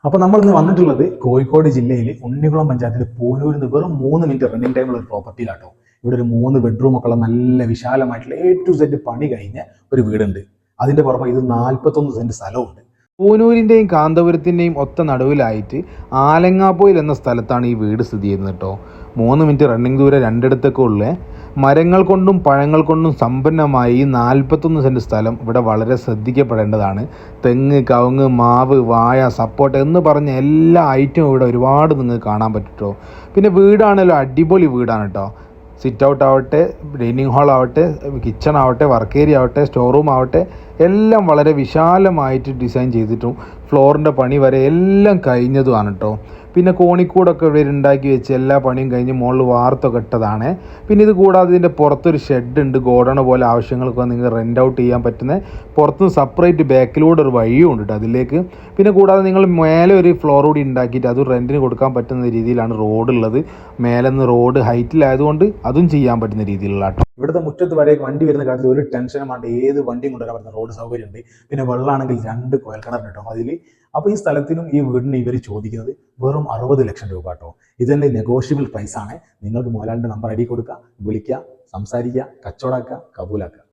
അപ്പോൾ നമ്മൾ ഇന്ന് വന്നിട്ടുള്ളത് കോഴിക്കോട് ജില്ലയിൽ ഉണ്ണികുളം പഞ്ചായത്തിൽ പൂനൂരിൽ നിന്ന് വെറും 3 മിനിറ്റ് റണ്ണിങ് ടൈമുള്ള ഒരു പ്രോപ്പർട്ടിയിലാട്ടോ. ഇവിടെ ഒരു 3 ബെഡ്റൂം ഒക്കെ ഉള്ള നല്ല വിശാലമായിട്ടുള്ള A to Z പണി കഴിഞ്ഞ ഒരു വീടുണ്ട്. അതിന്റെ പുറമെ ഇത് 41 സെന്റ് സ്ഥലമുണ്ട്. പൂനൂരിൻ്റെയും കാന്തപുരത്തിൻ്റെയും ഒത്ത നടുവിലായിട്ട് ആലങ്ങാപ്പോയിൽ എന്ന സ്ഥലത്താണ് ഈ വീട് സ്ഥിതി ചെയ്യുന്നത് കേട്ടോ. 3 മിനിറ്റ് റണ്ണിങ് ദൂരം രണ്ടിടത്തൊക്കെ ഉള്ള മരങ്ങൾ കൊണ്ടും പഴങ്ങൾ കൊണ്ടും സമ്പന്നമായി 41 സെന്റ് സ്ഥലം ഇവിടെ വളരെ ശ്രദ്ധിക്കപ്പെടേണ്ടതാണ്. തെങ്ങ്, കവുങ്ങ്, മാവ്, വാഴ, സപ്പോർട്ട് എന്ന് പറഞ്ഞ എല്ലാ ഐറ്റവും ഇവിടെ ഒരുപാട് നിങ്ങൾക്ക് കാണാൻ പറ്റും. പിന്നെ വീടാണല്ലോ അടിപൊളി വീടാണ് കേട്ടോ. സിറ്റ് ഔട്ട് ആവട്ടെ, ഡൈനിങ് ഹാൾ ആവട്ടെ, കിച്ചൺ ആവട്ടെ, വർക്ക് ഏരിയ ആവട്ടെ, സ്റ്റോർ റൂം ആവട്ടെ, എല്ലാം വളരെ വിശാലമായിട്ട് ഡിസൈൻ ചെയ്തിട്ടും ഫ്ലോറിൻ്റെ പണി വരെ എല്ലാം കഴിഞ്ഞതുമാണ് കേട്ടോ. പിന്നെ കോണിക്കൂടൊക്കെ ഇവിടെ ഉണ്ടാക്കി വെച്ച് എല്ലാ പണിയും കഴിഞ്ഞ് മുകളിൽ വാർത്തൊക്കെ ഇട്ടതാണ്. പിന്നെ ഇത് കൂടാതെ ഇതിൻ്റെ പുറത്തൊരു ഷെഡ് ഉണ്ട്, ഗോഡൗൺ പോലെ ആവശ്യങ്ങൾക്ക് നിങ്ങൾക്ക് റെൻ്റ് ഔട്ട് ചെയ്യാൻ പറ്റുന്ന. പുറത്തുനിന്ന് സെപ്പറേറ്റ് ബാക്കിലൂടെ ഒരു വഴിയും ഉണ്ട് കേട്ടോ അതിലേക്ക്. പിന്നെ കൂടാതെ നിങ്ങൾ മേലെ ഒരു ഫ്ലോർ കൂടി ഉണ്ടാക്കിയിട്ട് അത് റെൻറ്റിന് കൊടുക്കാൻ പറ്റുന്ന രീതിയിലാണ് റോഡുള്ളത്. മേലെ നിന്ന് റോഡ് ഹൈറ്റിലായതുകൊണ്ട് അതും ചെയ്യാൻ പറ്റുന്ന രീതിയിലുള്ള കേട്ടോ. ഇവിടുത്തെ മുറ്റത്ത് വരെ വണ്ടി വരുന്ന കാര്യത്തിൽ ഒരു ടെൻഷനും വേണ്ട, ഏത് വണ്ടിയും കൊണ്ടുവരാൻ പറ്റുന്ന റോഡ് സൗകര്യം ഉണ്ട്. പിന്നെ വെള്ളമാണെങ്കിൽ 2 കുഴൽക്കിണർ കേട്ടോ അതിൽ. അപ്പോൾ ഈ സ്ഥലത്തിനും ഈ വീടിനും ഇവർ ചോദിക്കുന്നത് വെറും 60 ലക്ഷം രൂപ കേട്ടോ. ഇതിൻ്റെ നെഗോഷ്യബിൾ പ്രൈസാണ്. നിങ്ങൾക്ക് മുതലാളിൻ്റെ നമ്പർ ID കൊടുക്കുക, വിളിക്കുക, സംസാരിക്കുക, കച്ചവടമാക്കുക, കബൂലാക്കുക.